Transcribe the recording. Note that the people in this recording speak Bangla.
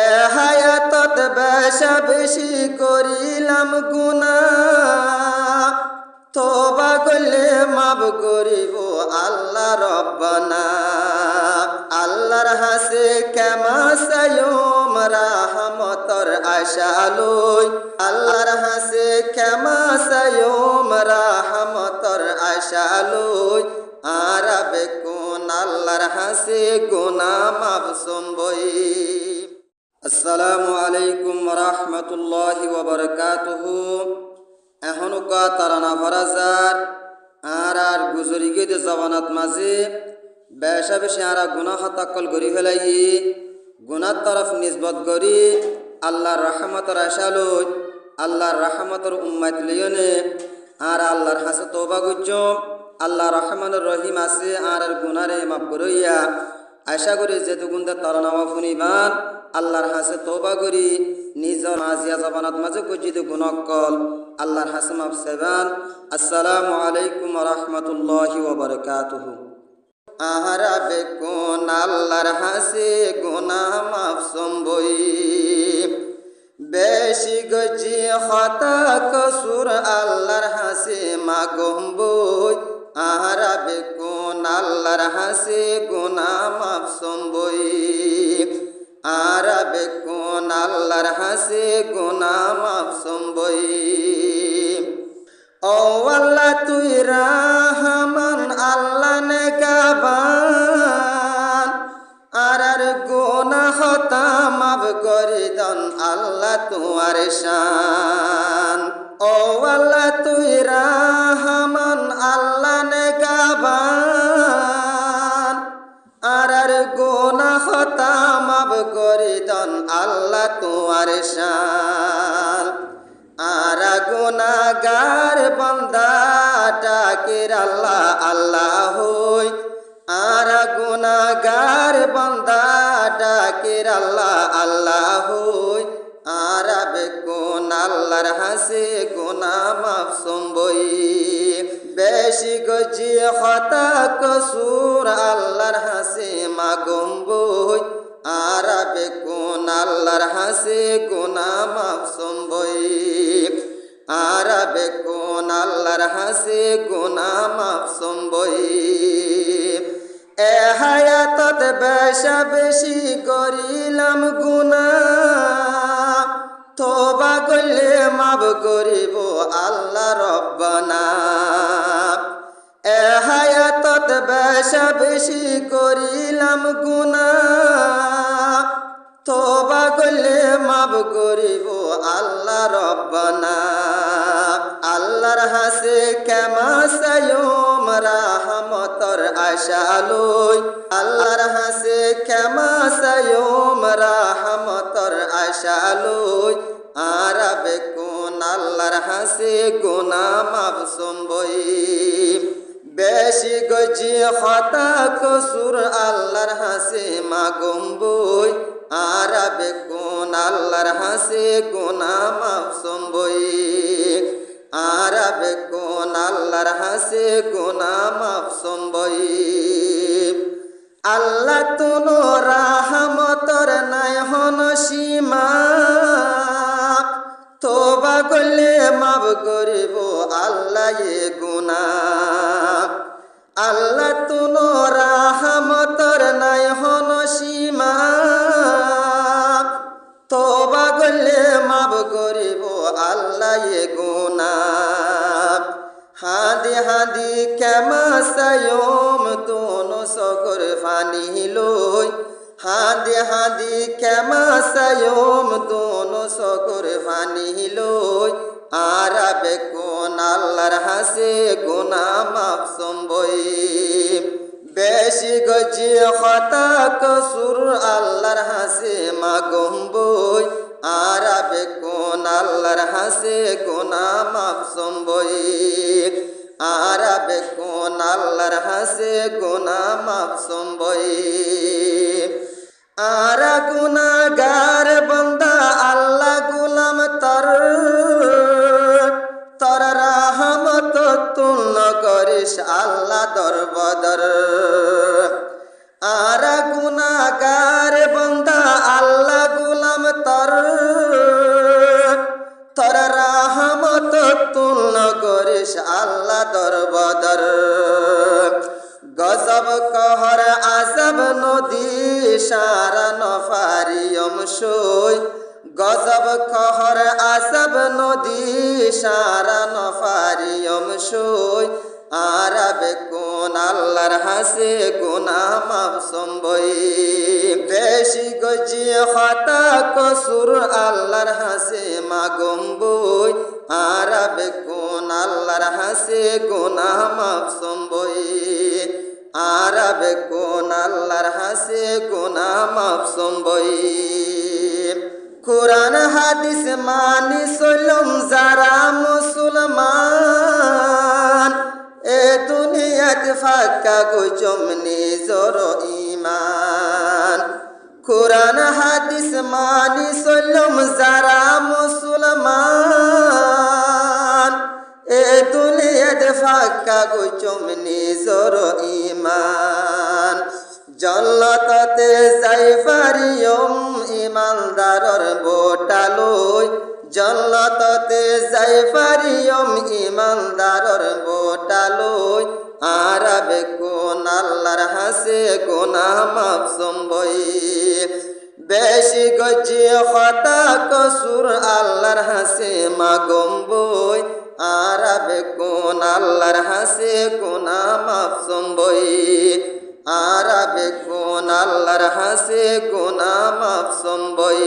এ হায়াতত বেশা বেশি করিলাম গুনাহ, তওবা করলে মাফ করিব আল্লাহ রব্বানা। আল্লাহর হাসে ক্ষমা চাইম রাহমতর আশা লই, আল্লাহর হাসে ক্ষমা চাইম রাহমতর আশা লই। আর বেকুন আল্লাহর হাসে গুনাহ মাফ সম্বই। আসসালামু আলাইকুম রাহমাতুল্লাহি ওয়া বারাকাতুহু। এখনকা তারানা ফরাজার আর গুজরি গেদে জবানাত মাঝে বেশা বেশি আর গুনাহ তাকল গরি ফেলাই গুনার তরফ নিসবত করি আল্লাহর রহমতর আশা লই, আল্লাহর রহমতর উম্মত লিয়নে আর আল্লাহর হাসে তওবা গুজ্জম। আল্লাহ রহমানুর রহিম আছে আর গুনারে মাফ করিয়া আশা করি যেতুকুন্দা তারানাওয়া ফুনিবান আল্লাহর হাসে তওবা করি নিজর আজিয়া জবানাত মাঝে কুজিত গুণকল আল্লাহর হাসে মাফ সেবান। আসসালামু আলাইকুম রাহমাতুল্লাহি ওয়া বারাকাতুহু। আহারা বেকুন আল্লাহর হাসে গুনাহ মাফ সম্বই। বেশি গজি খতা কসুর আল্লাহর হাসে মাগম্বই। আহারা বেকুন আল্লাহর হাসে গুনাহ মাফ সম্বই। আরা বেকুন আল্লাহর হাসে গুনাহ মাফ সম্বই। ও আল্লাহ তুই রাহমান আল্লাহ নেকাবান, আর গুনাহ হতা মাফ করে দন আল্লাহ তুয়ার শান। ও আল্লাহ তুই রাহমান আল্লাহ নেকাবান, আর গুনাহ হতা মাফ করে দন আল্লাহ তুয়ার শান। আর গুনাহগার বান্দা ডাকের আল্লাহ আল্লাহ হই, আর গুনাহগার বান্দা ডাকের আল্লাহ আল্লাহ হই। আর বেকুন আল্লাহর হাসে গুনাহ মাফ সম্বই। বেশি গজি খতা কসুর আল্লাহর হাসে মাগম্বই। আর বেকুন আল্লাহর হাসে গুনাহ মাফ সম্বই। আর বেকুন আল্লাহর হাসে গুনাহ মাফ সম্বই। এ হায়াতত বেশা বেশি করিলাম গুনাহ, তওবা করলে মাফ করিব আল্লাহ রব্বানা। এ হায়াতত বেশা বেশি করিলাম গুনাহ, তওবা করলে মাফ করিব আল্লাহ রব্বানা। আল্লাহর হাসে ক্ষমা চাইম রাহমতর আশা লই, আল্লাহর হাসে ক্ষমা চাইম রাহমতর আশা লই। আর বেকুন আল্লাহর হাসে গুনাহ মাফ সম্বই। বেশি গজি খতা কসুর আল্লাহর হাসে মাগম্বই। আর বেকুন আল্লাহর হাসে গুনাহ মাফ সম্বই। আর বেকুন আল্লাহর হাসে গুনাহ মাফ সম্বই। আল্লাহ তুনো রাহমতর নাই হন সীমা, তওবা করলে মাফ করিব আল্লাহ এ গুনাহ। আল্লাহ তুনো রাহমতর নাই হন সীমা, তওবা করলে মাফ করিব আল্লাহ এ গুনাহ। হাদি হাদি ক্ষমা চাইম তুনো সকর ফানি লই, হাদি হাদি ক্ষমা চাইম তুনো সকর ফানি লই। আর বেকুন আল্লাহর হাসে গুনাহ মাফ সম্বই। বেশি গজি খতা কসুর আল্লাহর হাসে মাগম্বই। আর বেকুন আল্লাহর হাসে গুনাহ মাফ সম্বই। আর বেকুন আল্লাহর হাসে গুনাহ মাফ সম্বই। আর গুনাহগার বান্দা আল্লাহ গুলাম তর, তর রাহমত তুল করিস আল্লাহ দরবদর। আর গুনাহগার বান্দা আল্লাহ গুলাম দর বদর গজব कहर আজব নদী সারা নফারিয়ম সই গজব कहर আজব নদী সারা নফারিয়ম সই আরবে কোন আল্লাহর হাসে গুনাহ মাফ সম্বই বেশি গজিয়ে খাতা কসুর আল্লাহর হাসে মাগম্বই আরবে কোন আল্লাহর হাসে গুনাহ মাফ সম্বই আরবে কোন আল্লাহর হাসে গুনাহ মাফ সম্বই কুরআন হাদিস মানি চলম যারা মুসলমান এ দুনিয়াত ফাঁকা গজম নিজর ইমান কুরআন হাদিস মানি চলম যারা মুসলমান এ দুনিয়াত ফাঁকা গজম নিজর ইমান জল্লাতে যাই পারিয়ম ইমানদারর বোটালই জল্লাতে যাই পারিয়ম ইমানদারর বোটালই আরবে কোন আল্লাহর হাসে গুনাহ মাফ সম্বই বেশি গজিয়ে খাতা কসুর আল্লাহর হাসে মাগম্বই আরবে কোন আল্লাহর হাসে গুনাহ মাফ সম্বই আরবে কোন আল্লাহর হাসে গুনাহ মাফ সম্বই